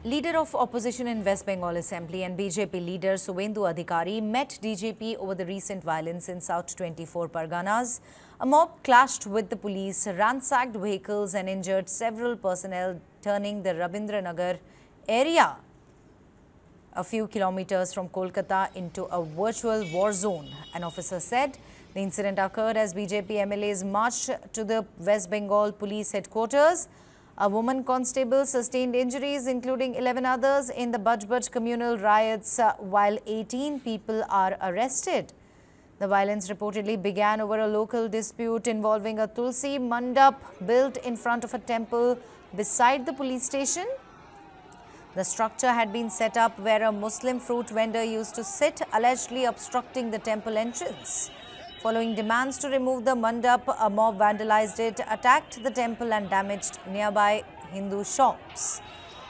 Leader of opposition in West Bengal Assembly and BJP leader Suvendu Adhikari met DJP over the recent violence in South 24 Parganas. A mob clashed with the police, ransacked vehicles and injured several personnel, turning the Rabindranagar area a few kilometers from Kolkata into a virtual war zone. An officer said the incident occurred as BJP MLAs marched to the West Bengal Police headquarters. A woman constable sustained injuries, including 11 others, in the Bajbaj communal riots, while 18 people are arrested. The violence reportedly began over a local dispute involving a Tulsi Mandap built in front of a temple beside the police station. The structure had been set up where a Muslim fruit vendor used to sit, allegedly obstructing the temple entrance. Following demands to remove the mandap, a mob vandalized it, attacked the temple and damaged nearby Hindu shops.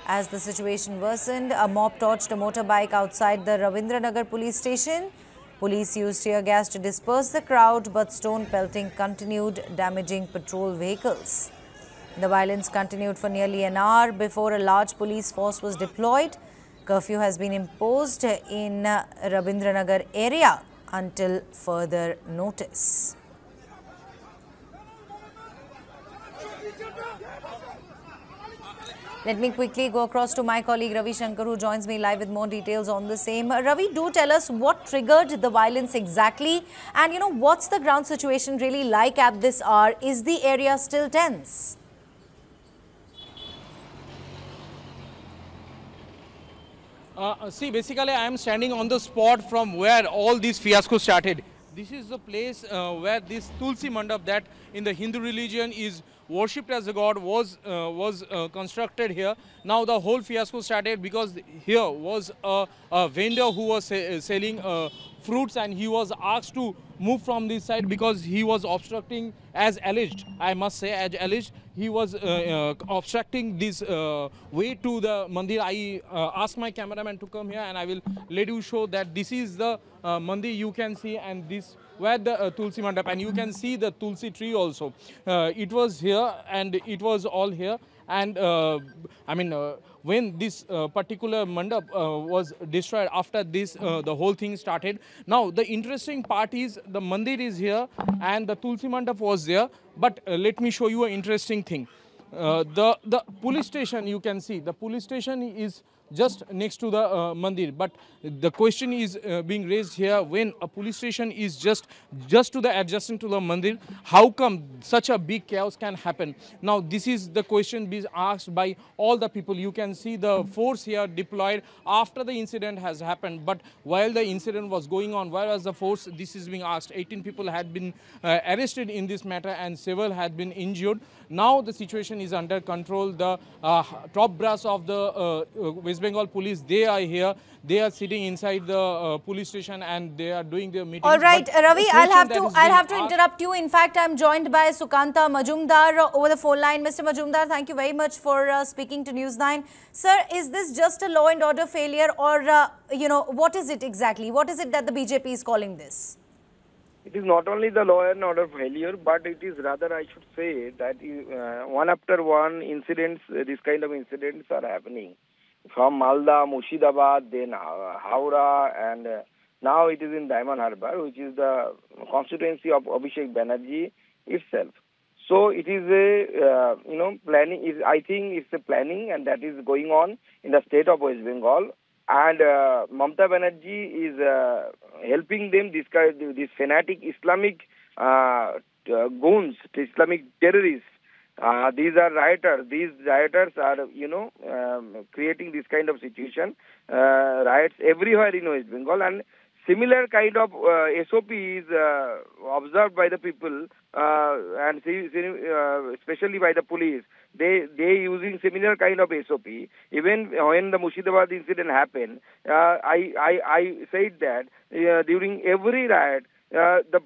As the situation worsened, a mob torched a motorbike outside the Ravindranagar police station. Police used tear gas to disperse the crowd, but stone pelting continued, damaging patrol vehicles. The violence continued for nearly an hour before a large police force was deployed. Curfew has been imposed in Rabindranagar area until further notice. Let me quickly go across to my colleague Ravi Shankar, who joins me live with more details on the same. Ravi, do tell us what triggered the violence exactly, and what's the ground situation really like at this hour? Is the area still tense? See, basically, I am standing on the spot from where all these fiascos started. This is the place where this Tulsi Mandap, that in the Hindu religion is worshipped as a god, was constructed here. Now the whole fiasco started because here was a vendor who was selling fruits, and he was asked to move from this side because he was obstructing, as alleged, I must say, as alleged, he was obstructing this way to the mandir. I asked my cameraman to come here, and I will let you show that this is the mandir you can see, and this where the Tulsi Mandap, and you can see the Tulsi tree also. It was here, and it was all here. And when this particular mandap was destroyed, after this the whole thing started. Now the interesting part is the mandir is here and the Tulsi Mandap was there. But let me show you an interesting thing. The police station, you can see the police station is just next to the mandir, but the question is being raised here, when a police station is just to the adjacent to the mandir, how come such a big chaos can happen? Now this is the question being asked by all the people. You can see the force here deployed after the incident has happened, but while the incident was going on, where was the force? This is being asked. 18 people had been arrested in this matter and several had been injured. Now the situation is under control. The top brass of the West Bengal police, they are here. They are sitting inside the police station and they are doing their meetings. All right, Ravi, I'll have to interrupt you. In fact, I'm joined by Sukanta Majumdar over the phone line. Mr. Majumdar, thank you very much for speaking to News9. Sir, is this just a law and order failure, or what is it exactly? What is it that the BJP is calling this? It is not only the law and order failure, but it is rather, I should say, that one after one incidents, this kind of incidents are happening. From Malda, Murshidabad, then Howrah, and now it is in Diamond Harbour, which is the constituency of Abhishek Banerjee itself. So it is a, planning. I think it's a planning, and that is going on in the state of West Bengal. And Mamata Banerjee is helping them, this fanatic Islamic goons, Islamic terrorists. These are rioters. These rioters are, creating this kind of situation, riots everywhere in West Bengal, and similar kind of SOP is observed by the people, and especially by the police. They using similar kind of SOP. Even when the Murshidabad incident happened, I said that during every riot, the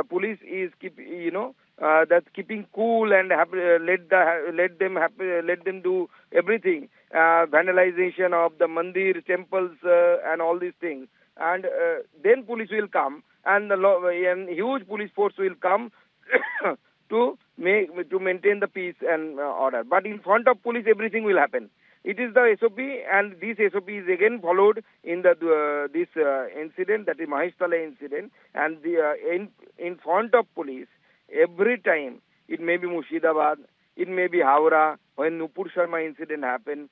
police is keeping cool and let them do everything, vandalization of the mandir, temples, and all these things. And then police will come, and huge police force will come to maintain the peace and order. But in front of police, everything will happen. It is the SOP, and this SOP is again followed in the this incident, that is Mahistala incident, and in front of police every time. It may be Murshidabad, it may be Howrah, when Nupur Sharma incident happened,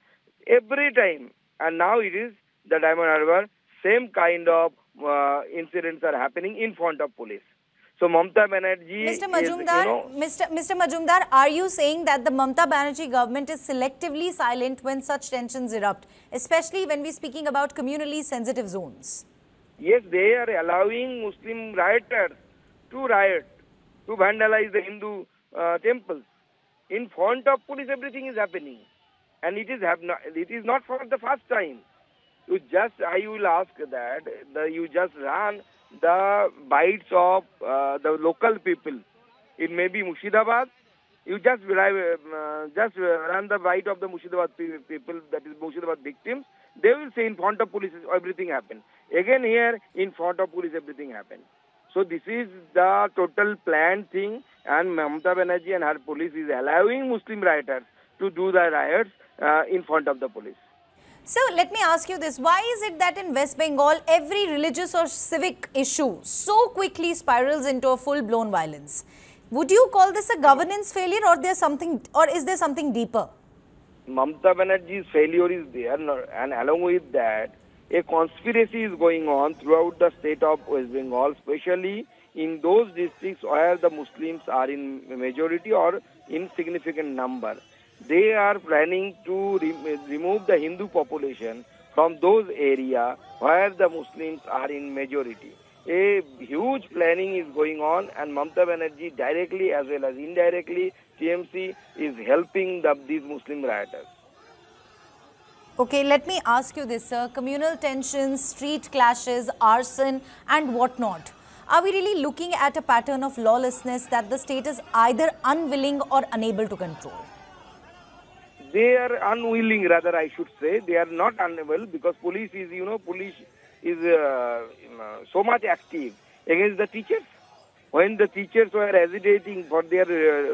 every time. And now it is the Diamond Harbour, same kind of incidents are happening in front of police. So Mamata Banerjee Mr. Majumdar, Mr. Majumdar, are you saying that the Mamata Banerjee government is selectively silent when such tensions erupt, especially when we're speaking about communally sensitive zones? Yes, they are allowing Muslim rioters to riot, to vandalize the Hindu temples. In front of police, everything is happening, and it is not for the first time. I will ask that you just run the bites of the local people. It may be Murshidabad. You just run the bite of the Murshidabad people, that is Murshidabad victims. They will say in front of police everything happened. Again here in front of police everything happened. So this is the total planned thing, and Mamata Banerjee and her police is allowing Muslim rioters to do the riots in front of the police. So let me ask you this, why is it that in West Bengal every religious or civic issue so quickly spirals into a full-blown violence? Would you call this a governance failure, or is there something deeper? Mamata Banerjee's failure is there, and along with that, a conspiracy is going on throughout the state of West Bengal, especially in those districts where the Muslims are in majority or in significant number. They are planning to remove the Hindu population from those areas where the Muslims are in majority. A huge planning is going on, and Mamata Banerjee directly as well as indirectly, TMC is helping these Muslim rioters. Okay, let me ask you this, sir. Communal tensions, street clashes, arson and whatnot. Are we really looking at a pattern of lawlessness that the state is either unwilling or unable to control? They are unwilling, rather I should say. They are not unable, because police is so much active against the teachers. When the teachers were agitating for their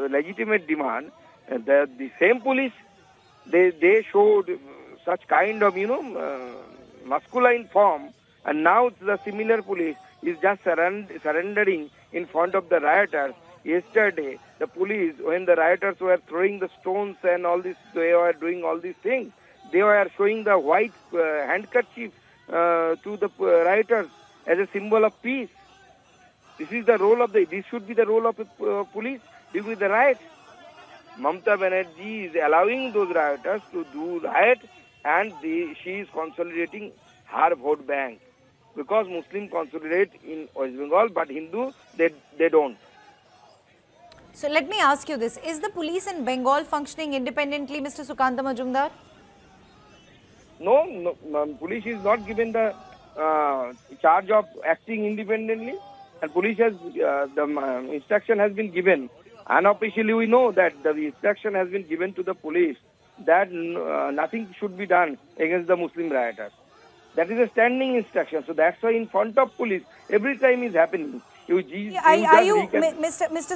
legitimate demand, the same police, they showed such kind of, masculine form, and now the similar police is just surrendering in front of the rioters. Yesterday, the police, when the rioters were throwing the stones and all this, they were doing all these things. They were showing the white handkerchief to the rioters as a symbol of peace. This should be the role of police during the riot. Mamata Banerjee is allowing those rioters to do riot, and she is consolidating her vote bank, because Muslims consolidate in West Bengal, but Hindu, they don't. So let me ask you this, is the police in Bengal functioning independently, Mr. Sukanta Majumdar? No, police is not given the charge of acting independently, and police has, the instruction has been given. Unofficially we know that the instruction has been given to the police that nothing should be done against the Muslim rioters. That is a standing instruction. So that's why in front of police, every time is happening. Mr.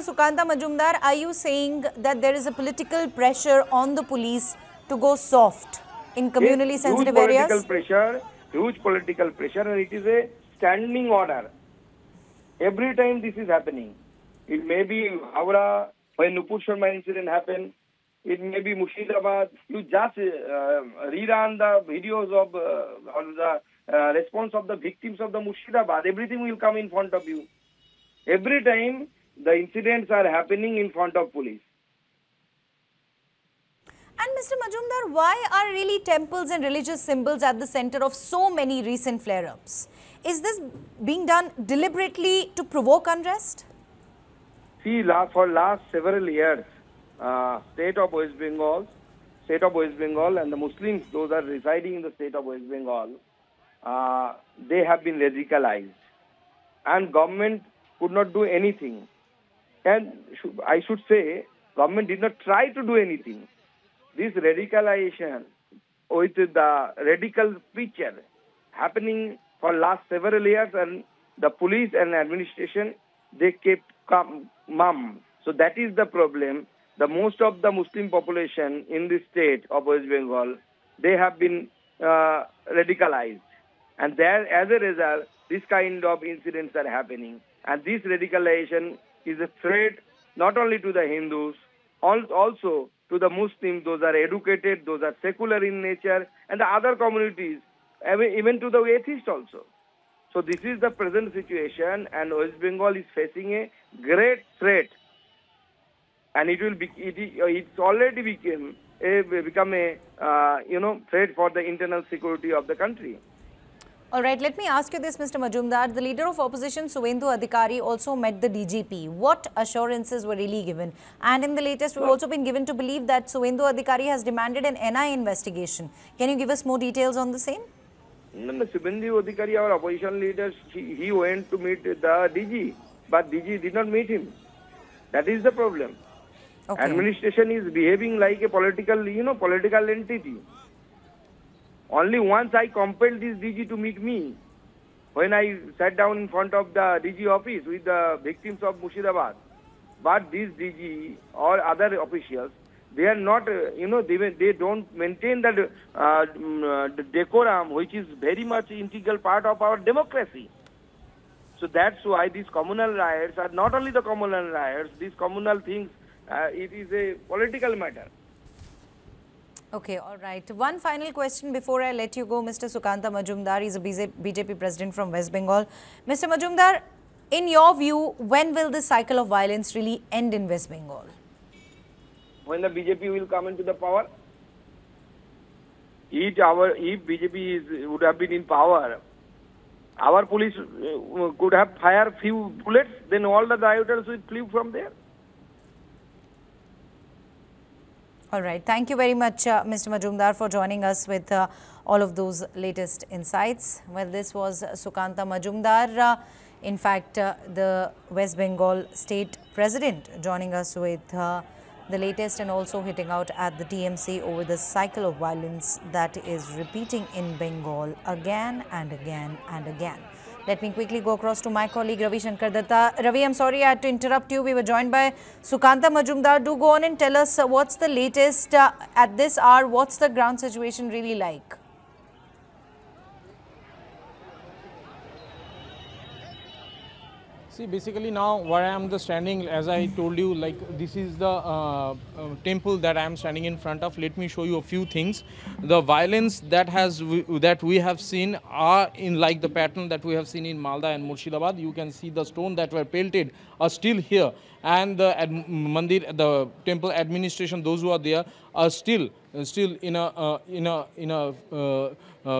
Sukanta Majumdar, are you saying that there is a political pressure on the police to go soft in communally sensitive areas? Huge political pressure, and it is a standing order. Every time this is happening. It may be Howrah, when Nupur Sharma incident happened. It may be Murshidabad. You just rerun the videos of the response of the victims of the Murshidabad. Everything will come in front of you. Every time the incidents are happening in front of police. And Mr. Majumdar, why are really temples and religious symbols at the center of so many recent flare-ups? Is this being done deliberately to provoke unrest? See, for last several years, state of West Bengal and the Muslims, those are residing in the state of West Bengal, they have been radicalized. And government could not do anything. And I should say, government did not try to do anything. This radicalization with the radical preacher happening for last several years, and the police and administration, they kept mum. So that is the problem. The most of the Muslim population in the state of West Bengal, they have been radicalized. And there, as a result, this kind of incidents are happening. And this radicalization is a threat not only to the Hindus, also to the Muslims, those are educated, those are secular in nature, and the other communities, even to the atheists also. So this is the present situation, and West Bengal is facing a great threat, and it's already become a threat for the internal security of the country. All right, let me ask you this, Mr. Majumdar. The leader of opposition, Suvendu Adhikari, also met the DGP. What assurances were really given? And in the latest, we've also been given to believe that Suvendu Adhikari has demanded an NI investigation. Can you give us more details on the same? No, Suvendu Adhikari, our opposition leader, he went to meet the DG, but DG did not meet him. That is the problem. Okay. Administration is behaving like a political entity. Only once I compelled this DG to meet me, when I sat down in front of the DG office with the victims of Murshidabad. But this DG or other officials, they are not, they don't maintain that the decorum, which is very much integral part of our democracy. So that's why these communal riots are not only the communal riots, these communal things, it is a political matter. Okay, all right. One final question before I let you go, Mr. Sukanta Majumdar. He's a BJP president from West Bengal. Mr. Majumdar, in your view, when will this cycle of violence really end in West Bengal? When the BJP will come into the power. If BJP would have been in power, our police could have fired few bullets, then all the rioters would flee from there. All right. Thank you very much, Mr. Majumdar, for joining us with all of those latest insights. Well, this was Sukanta Majumdar, in fact, the West Bengal state president, joining us with the latest and also hitting out at the TMC over the cycle of violence that is repeating in Bengal again and again and again. Let me quickly go across to my colleague Ravi Shankar Datta. Ravi, I'm sorry I had to interrupt you. We were joined by Sukanta Majumdar. Do go on and tell us what's the latest at this hour. What's the ground situation really like? See, basically now where I am standing, as I told you, like this is the temple that I am standing in front of. Let me show you a few things. The violence that we have seen are in like the pattern that we have seen in Malda and Murshidabad. You can see the stone that were pelted are still here, and the mandir, the temple administration, those who are there, are still in a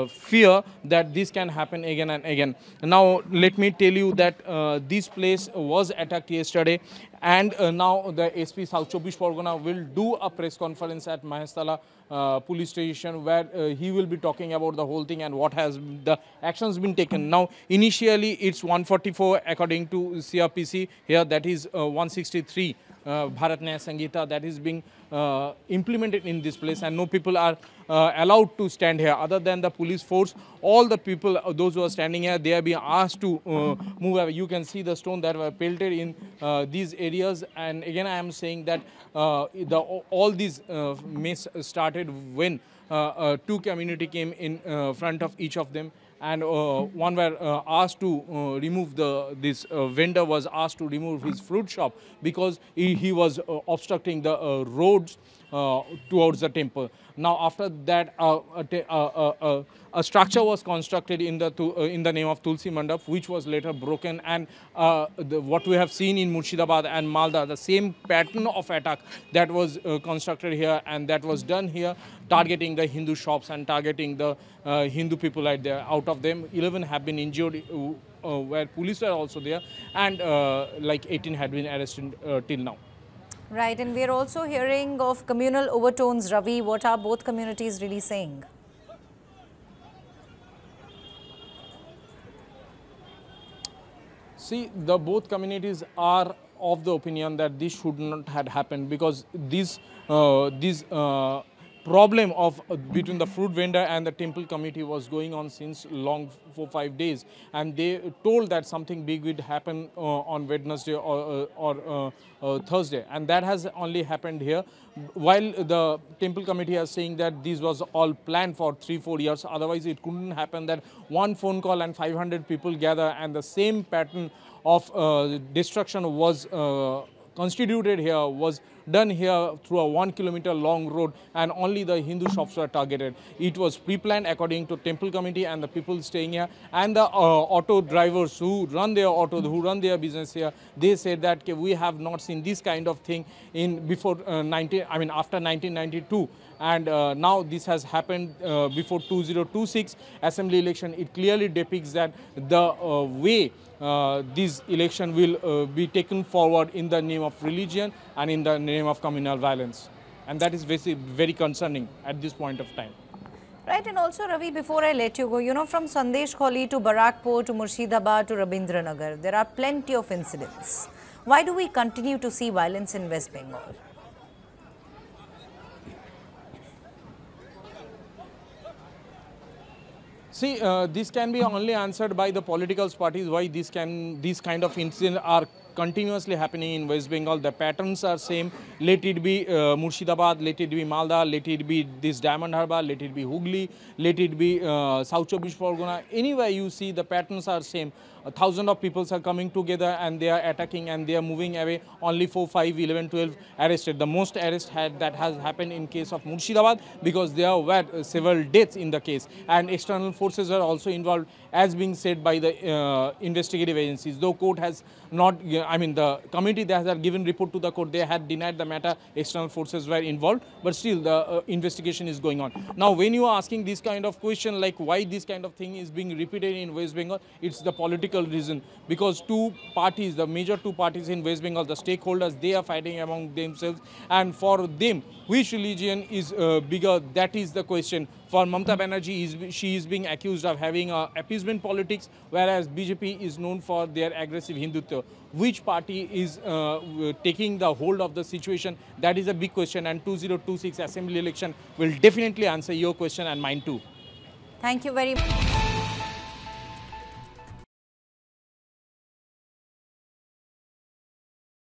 fear that this can happen again and again. Now let me tell you that this place was attacked yesterday, and now the SP South Chobbish Pargana will do a press conference at Mahestala police station, where he will be talking about the whole thing and what has the actions been taken. Now initially it's 144 according to CRPC here, that is 163 Bharat Nyaya Sanghita that is being implemented in this place, and no people are allowed to stand here other than the police force. All the people, those who are standing here, they are being asked to move away. You can see the stone that were pelted in these areas, and again I am saying that all these mess started when two community came in front of each of them, and one were asked to remove this vendor was asked to remove his fruit shop because he was obstructing the roads towards the temple. Now after that a structure was constructed in the name of Tulsi Mandap, which was later broken, and what we have seen in Murshidabad and Malda, the same pattern of attack that was constructed here and that was done here, targeting the Hindu shops and targeting the Hindu people right there. Out of them, 11 have been injured, where police were also there, and like 18 had been arrested till now. Right, and we are also hearing of communal overtones. Ravi, what are both communities really saying? See, both communities are of the opinion that this should not have happened, because these problem of between the fruit vendor and the temple committee was going on since long for 5 days, and they told that something big would happen on Wednesday or Thursday, and that has only happened here. While the temple committee is saying that this was all planned for 3-4 years, otherwise it couldn't happen that one phone call and 500 people gather and the same pattern of destruction was constituted here, was done here through a 1 kilometer long road, and only the Hindu shops were targeted. It was pre-planned according to temple committee and the people staying here, and the auto drivers who run their auto, who run their business here. They said that we have not seen this kind of thing in before after 1992. And now this has happened before 2026 assembly election. It clearly depicts that the way this election will be taken forward in the name of religion and in the name of communal violence. And that is very concerning at this point of time. Right, and also Ravi, before I let you go, from Sandesh Kholi to Barakpur to Murshidabad to Rabindranagar, there are plenty of incidents. Why do we continue to see violence in West Bengal? See, this can be only answered by the political parties why these kind of incidents are continuously happening in West Bengal. The patterns are same. Let it be Murshidabad, let it be Malda, let it be this Diamond Harbour, let it be Hooghly, let it be South Chobbish Pargona. Anywhere you see, the patterns are same. 1,000 of people are coming together and they are attacking and they are moving away. Only 4, 5, 11, 12 arrested. The most arrest that has happened in case of Murshidabad, because there were several deaths in the case, and external forces are also involved, as being said by the investigative agencies. Though court has not, the committee that has given report to the court, they had denied the matter, external forces were involved, but still the investigation is going on. Now, when you are asking this kind of question, like why this kind of thing is being repeated in West Bengal, it's the political reason, because two parties, the major two parties in West Bengal, the stakeholders, they are fighting among themselves, and for them, which religion is bigger, that is the question. For Mamata Banerjee, she is being accused of having appeasement politics, whereas BJP is known for their aggressive Hindutva. Which party is taking the hold of the situation? That is a big question, and 2026 assembly election will definitely answer your question and mine too. Thank you very much.